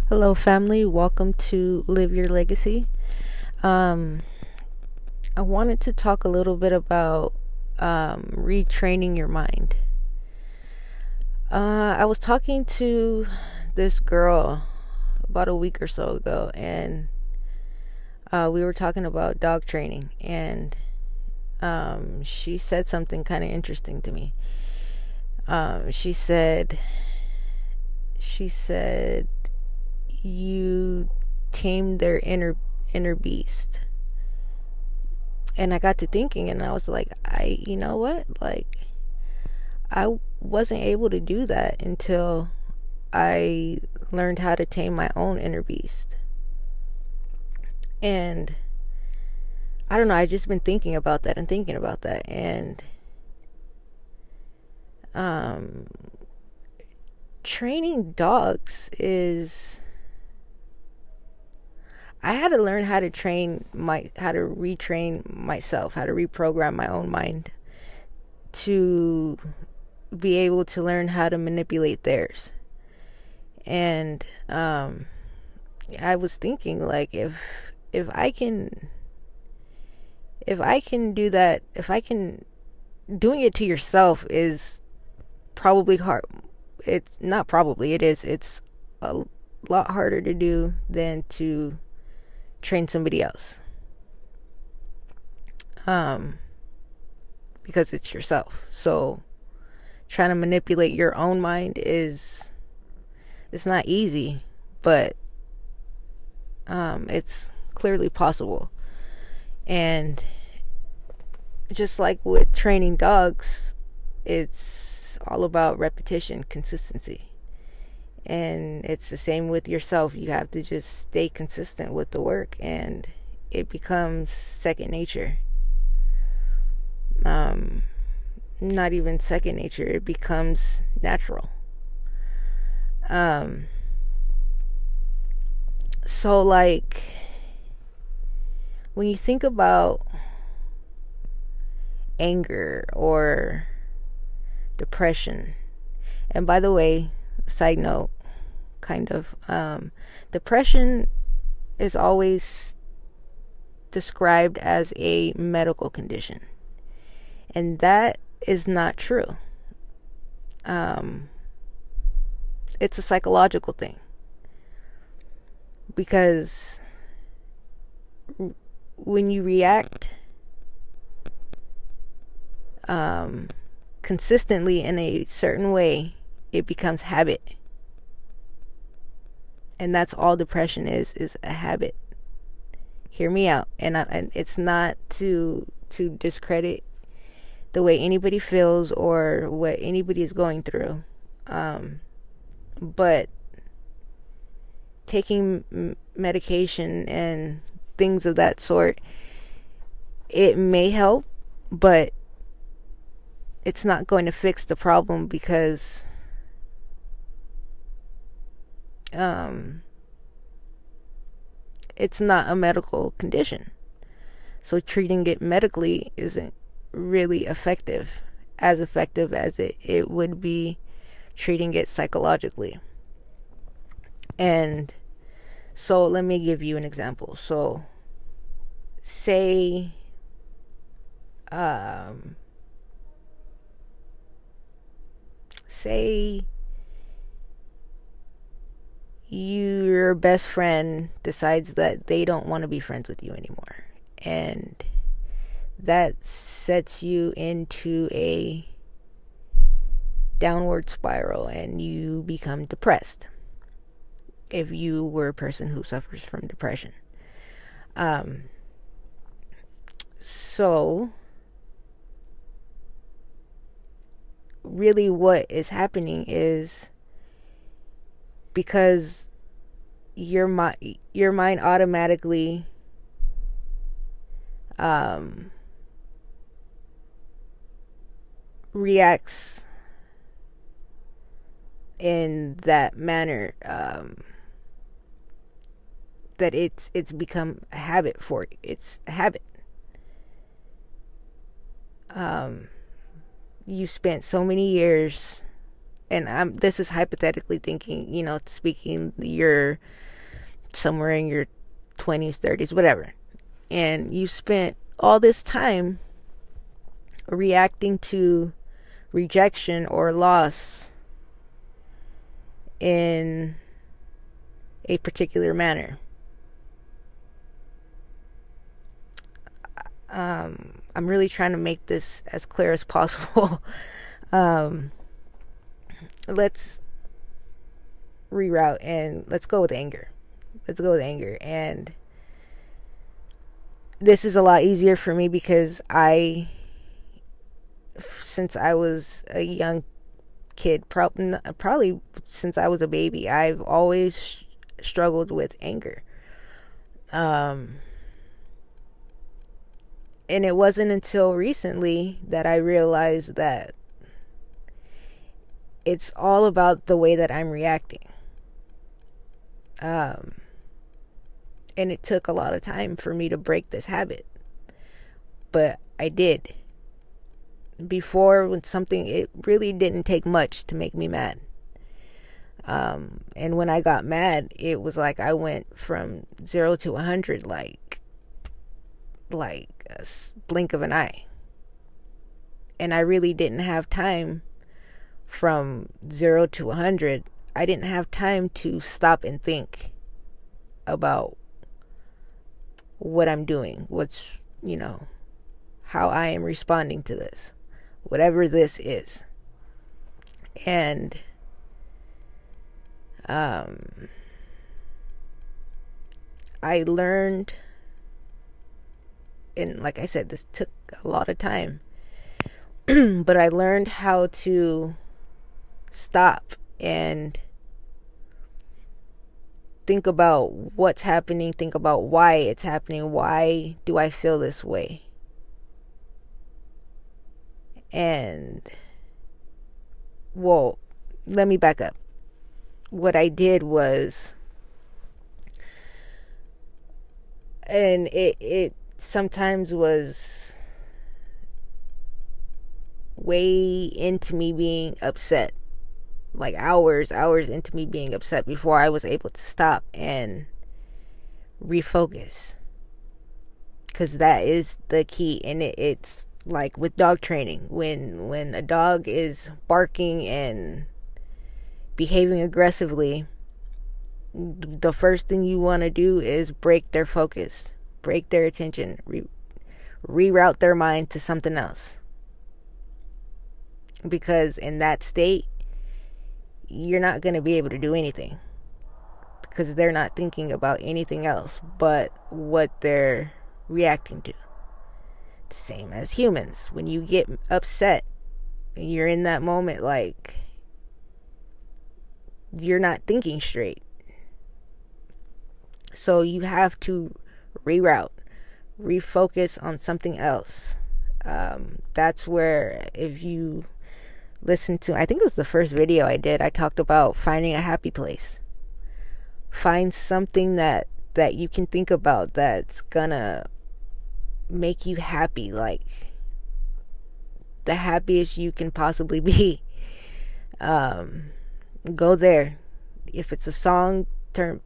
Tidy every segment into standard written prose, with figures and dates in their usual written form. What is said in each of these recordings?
Hello, family. Welcome to Live Your Legacy. Um, I wanted to talk a little bit about retraining your mind. I was talking to this girl about a week or so ago, and we were talking about dog training, and she said something kind of interesting to me. She said, you tame their inner beast. And I got to thinking, and I was like, you know what? Like, I wasn't able to do that until I learned how to tame my own inner beast. And I don't know, I just been thinking about that and thinking about that. And um, training dogs is. I had to learn how to retrain myself, how to reprogram my own mind to be able to learn how to manipulate theirs. And I was thinking, like, if I can do that, if I can, doing it to yourself is probably hard. It's not probably, it is. It's a lot harder to do than to train somebody else. Um because it's yourself. So trying to manipulate your own mind is, it's not easy, but it's clearly possible. And just like with training dogs, it's all about repetition, consistency. And it's the same with yourself. You have to just stay consistent with the work, and it becomes second nature. Not even second nature, it becomes natural. Um, so, like, when you think about anger or depression, and by the way, side note, kind of, depression is always described as a medical condition, and that is not true. Um, it's a psychological thing, because when you react consistently in a certain way, it becomes habit. And that's all depression is a habit. Hear me out. And it's not to discredit the way anybody feels or what anybody is going through. But taking medication and things of that sort, it may help, but it's not going to fix the problem, because it's not a medical condition. So treating it medically isn't really as effective as it would be treating it psychologically. And so let me give you an example. So say say your best friend decides that they don't want to be friends with you anymore, and that sets you into a downward spiral, and you become depressed, if you were a person who suffers from depression. um so really what is happening is, because your mind automatically reacts in that manner, that it's become a habit for you. It's a habit. You spent so many years and this is hypothetically thinking, speaking, you're somewhere in your 20s, 30s, whatever, and you spent all this time reacting to rejection or loss in a particular manner. I'm really trying to make this as clear as possible. Let's reroute and let's go with anger. And this is a lot easier for me because since I was a young kid, probably since I was a baby, I've always struggled with anger. And it wasn't until recently that I realized that it's all about the way that I'm reacting. And it took a lot of time for me to break this habit. But I did. Before, it really didn't take much to make me mad. And when I got mad, it was like I went from 0 to 100 like a blink of an eye. And I really didn't have time from 0 to 100. I didn't have time to stop and think about what I'm doing, how I am responding to this, whatever this is. And I learned, and like I said, this took a lot of time, but I learned how to stop and think about what's happening, think about why it's happening. Why do I feel this way? And, well, let me back up. What I did was, and it sometimes was way into me being upset, like hours into me being upset before I was able to stop and refocus, because that is the key. And it's like with dog training, when a dog is barking and behaving aggressively, the first thing you want to do is break their focus, break their attention, reroute their mind to something else. Because in that state, you're not going to be able to do anything, because they're not thinking about anything else but what they're reacting to. Same as humans. When you get upset, you're in that moment, like, you're not thinking straight. So you have to reroute, refocus on something else. That's where, if you listen to, I think it was the first video I did, I talked about finding a happy place. Find something that you can think about that's gonna make you happy, like the happiest you can possibly be. Go there. If it's a song,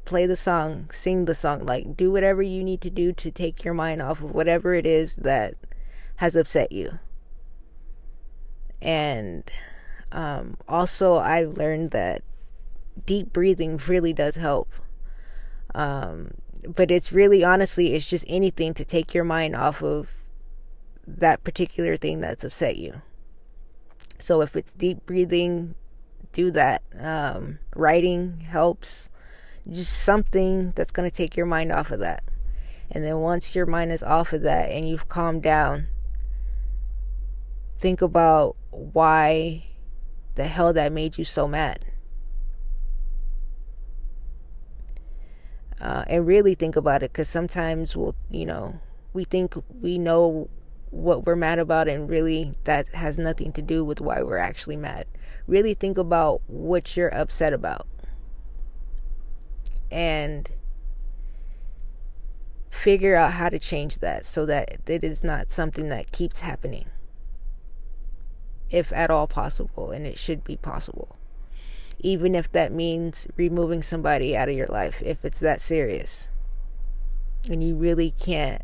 play the song, sing the song, like do whatever you need to do to take your mind off of whatever it is that has upset you. And also, I've learned that deep breathing really does help. But it's really, honestly, it's just anything to take your mind off of that particular thing that's upset you. So if it's deep breathing, do that. Writing helps. Just something that's going to take your mind off of that. And then once your mind is off of that and you've calmed down, think about why the hell that made you so mad. And really think about it, because sometimes we think we know what we're mad about, and really that has nothing to do with why we're actually mad. Really think about what you're upset about, and figure out how to change that so that it is not something that keeps happening, if at all possible, and it should be possible. even if that means removing somebody out of your life, if it's that serious and you really can't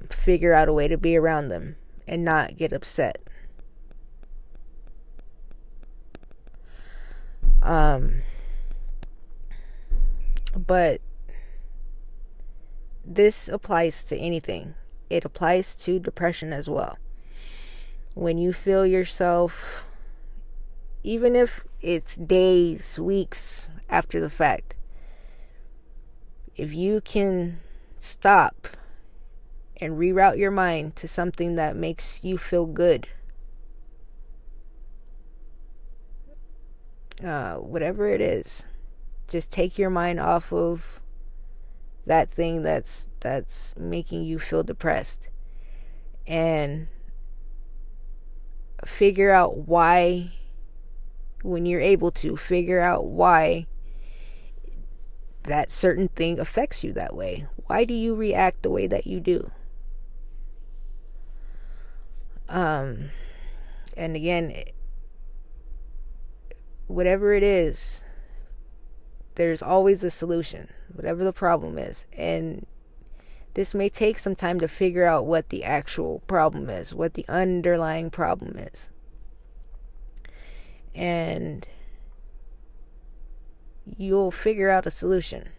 figure out a way to be around them and not get upset. But this applies to anything. It applies to depression as well. When you feel yourself, even if it's days, weeks after the fact, if you can stop and reroute your mind to something that makes you feel good, whatever it is, just take your mind off of that thing that's making you feel depressed, and figure out why, when you're able to figure out why that certain thing affects you that way. Why do you react the way that you do? And again, whatever it is, there's always a solution, whatever the problem is. And this may take some time to figure out what the actual problem is, what the underlying problem is. And you'll figure out a solution.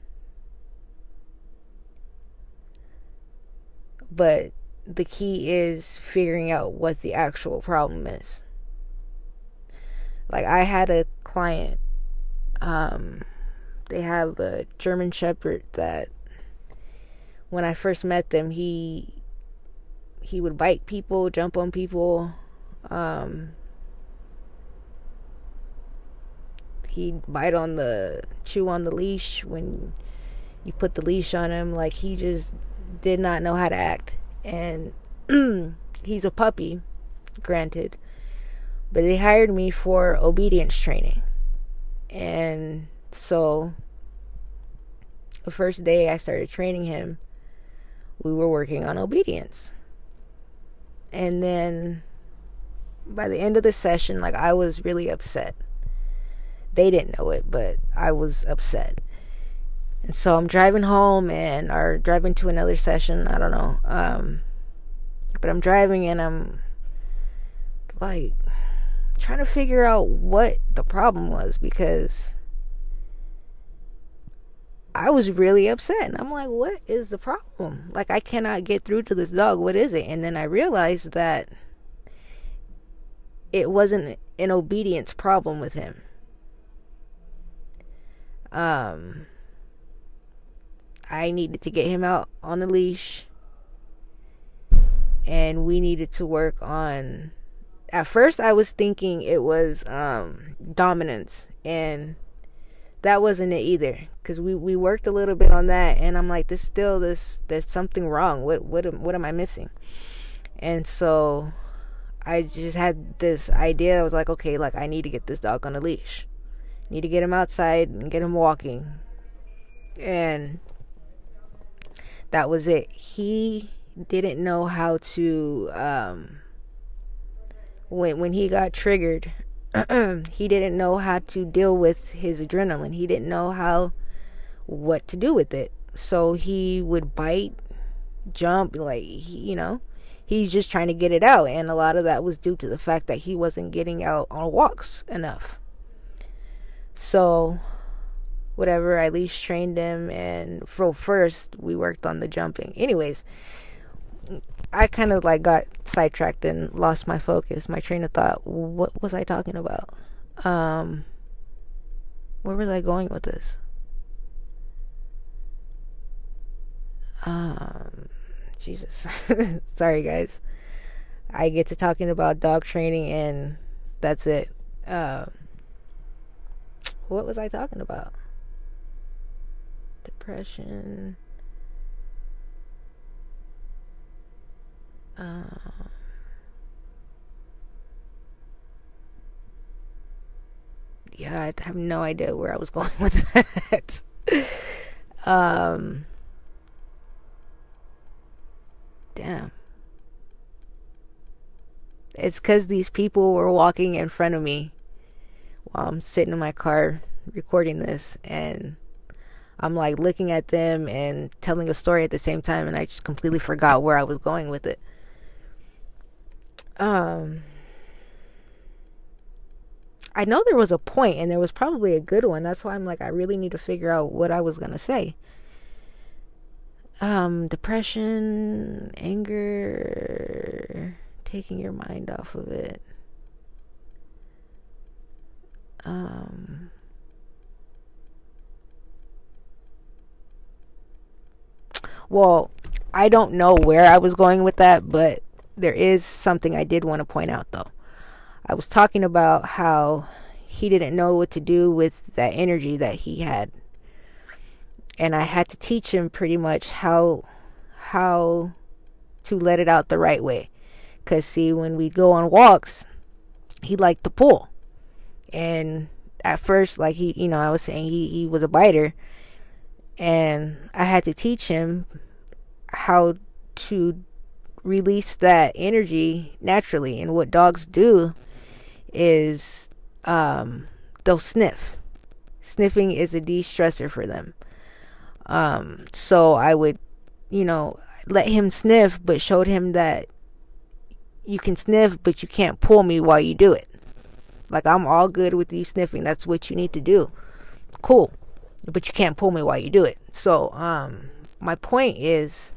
But the key is figuring out what the actual problem is. Like, I had a client, they have a German Shepherd that when I first met them, he would bite people, jump on people. He'd chew on the leash when you put the leash on him. Like, he just did not know how to act. And he's a puppy, granted, but they hired me for obedience training. And so the first day I started training him, we were working on obedience. And then by the end of the session, like, I was really upset. They didn't know it, but I was upset. And so I'm driving home or driving to another session, I don't know. But I'm driving and I'm like trying to figure out what the problem was, because I was really upset. And I'm like, what is the problem? Like, I cannot get through to this dog. What is it? And then I realized that it wasn't an obedience problem with him. I needed to get him out on the leash, and we needed to work on, at first I was thinking it was dominance, and that wasn't it either, because we worked a little bit on that, and I'm like, there's something wrong. What am I missing? And so I just had this idea. I was like, okay, like, I need to get this dog on a leash. Need to get him outside and get him walking. And that was it. He didn't know how to, when he got triggered, he didn't know how to deal with his adrenaline. He didn't know what to do with it. So he would bite, jump, like, he's just trying to get it out. And a lot of that was due to the fact that he wasn't getting out on walks enough. So whatever, I leash trained him, and first we worked on the jumping. Anyways, I kind of like got sidetracked and lost my focus, my train of thought. What was I talking about? Where was I going with this? Jesus. Sorry, guys. I get to talking about dog training and that's it. What was I talking about? Depression. Yeah, I have no idea where I was going with that. Damn. It's because these people were walking in front of me while I'm sitting in my car recording this, and I'm like looking at them and telling a story at the same time, and I just completely forgot where I was going with it. I know there was a point, and there was probably a good one. That's why I'm like, I really need to figure out what I was gonna say. Depression, anger, taking your mind off of it. Well, I don't know where I was going with that, but there is something I did want to point out though. I was talking about how he didn't know what to do with that energy that he had. And I had to teach him pretty much how to let it out the right way. Cause see, when we go on walks, he liked to pull. And at first, like I was saying, he was a biter, and I had to teach him how to release that energy naturally. And what dogs do is they'll sniff. Sniffing is a de-stressor for them. So I would, let him sniff, but showed him that you can sniff, but you can't pull me while you do it. Like, I'm all good with you sniffing. That's what you need to do. Cool. But you can't pull me while you do it. So, my point is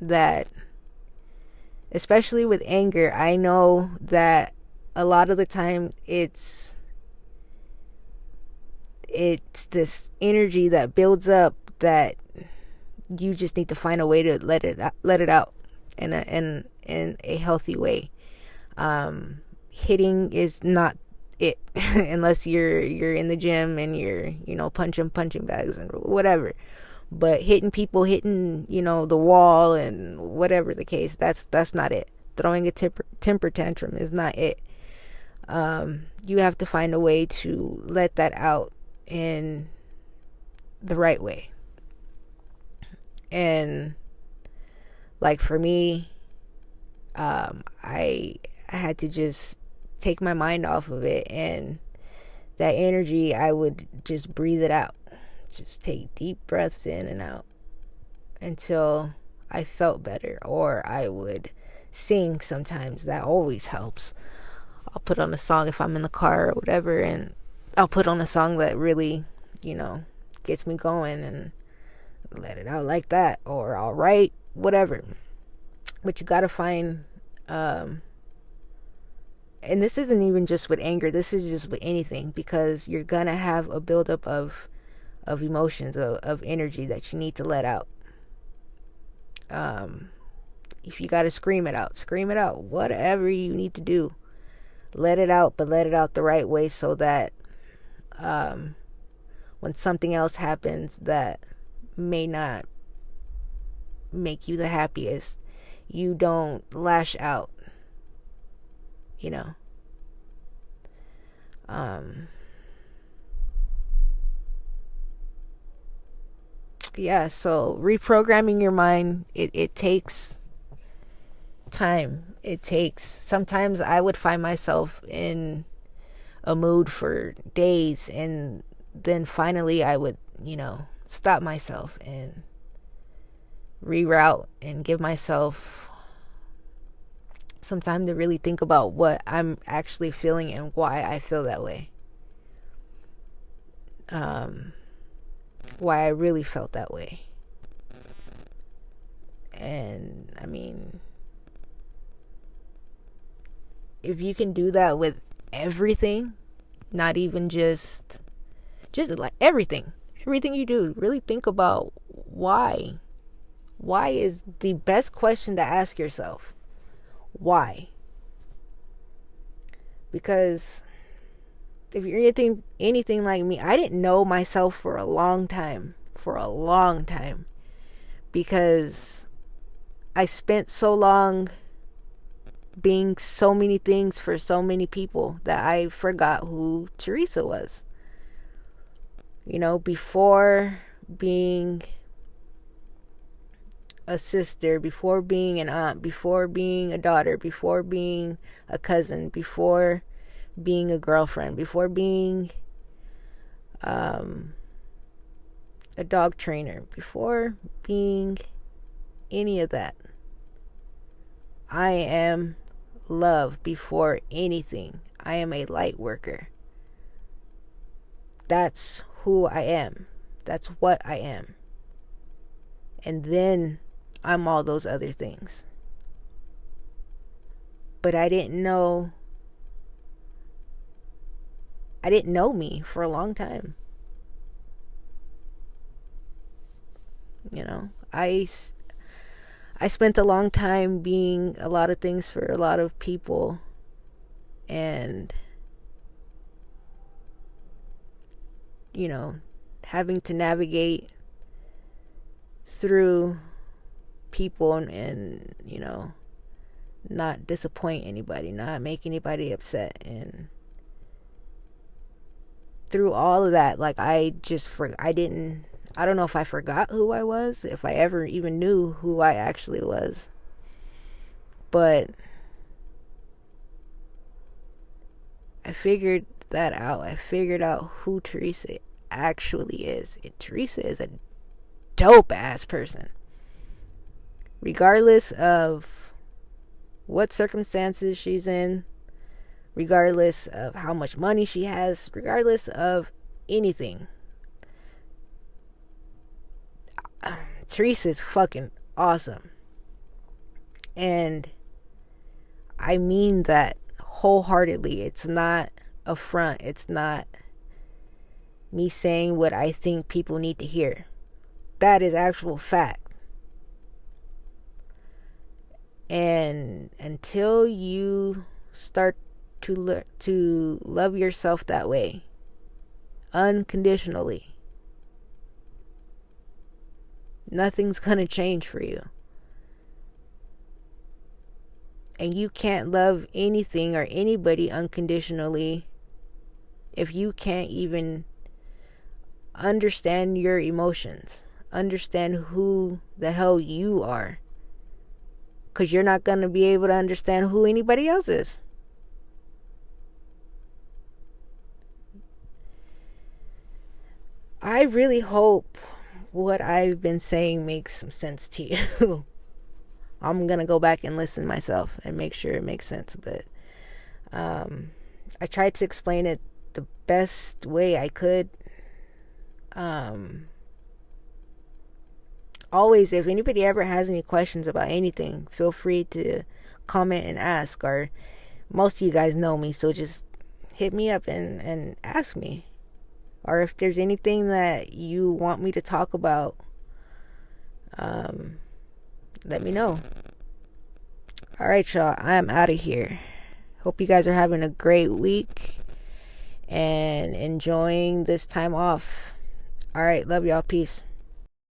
that, especially with anger, I know that a lot of the time it's this energy that builds up that you just need to find a way to let it out in a healthy way. Hitting is not it unless you're in the gym and you're punching bags and whatever. But hitting people, hitting the wall and whatever the case, that's not it. Throwing a temper tantrum is not it. You have to find a way to let that out in the right way. And like for me, I had to just take my mind off of it, and that energy, I would just breathe it out. Just take deep breaths in and out until I felt better. Or I would sing sometimes. That always helps. I'll put on a song if I'm in the car or whatever, and I'll put on a song that really, gets me going, and let it out like that. Or I'll write, whatever. But you gotta find, and this isn't even just with anger, this is just with anything, because you're gonna have a buildup of emotions, of energy that you need to let out. If you gotta scream it out, whatever you need to do, let it out, but let it out the right way, so that when something else happens that may not make you the happiest, you don't lash out. Yeah, so reprogramming your mind, it takes time. Sometimes I would find myself in a mood for days, and then finally I would, stop myself and reroute and give myself some time to really think about what I'm actually feeling and why I feel that way. Why I really felt that way. And I mean, if you can do that with everything, not even just like everything you do, really think about why. Why is the best question to ask yourself. Why? Because if you're anything like me, I didn't know myself for a long time. Because I spent so long being so many things for so many people that I forgot who Teresa was. Before being a sister, before being an aunt, before being a daughter, before being a cousin, before being a girlfriend, before being a dog trainer, before being any of that. I am love before anything. I am a light worker. That's who I am. That's what I am. And then I'm all those other things. But I didn't know me for a long time. You know, I spent a long time being a lot of things for a lot of people, and you know, having to navigate through people and you know, not disappoint anybody, not make anybody upset. And through all of that, like, I don't know if I forgot who I was, if I ever even knew who I actually was. But I figured that out. I figured out who Teresa actually is. Teresa is a dope ass person. Regardless of what circumstances she's in, regardless of how much money she has, regardless of anything, Teresa is fucking awesome. And I mean that wholeheartedly. It's not a front. It's not me saying what I think people need to hear. That is actual fact. And until you start to love yourself that way, unconditionally, nothing's gonna change for you. And you can't love anything or anybody unconditionally if you can't even understand your emotions, understand who the hell you are. Because you're not going to be able to understand who anybody else is. I really hope what I've been saying makes some sense to you. I'm going to go back and listen myself and make sure it makes sense. But I tried to explain it the best way I could. Always, if anybody ever has any questions about anything, feel free to comment and ask. Or most of you guys know me, so just hit me up and ask me. Or if there's anything that you want me to talk about, let me know. Alright, y'all, I'm out of here. Hope you guys are having a great week and enjoying this time off. Alright, love y'all. Peace.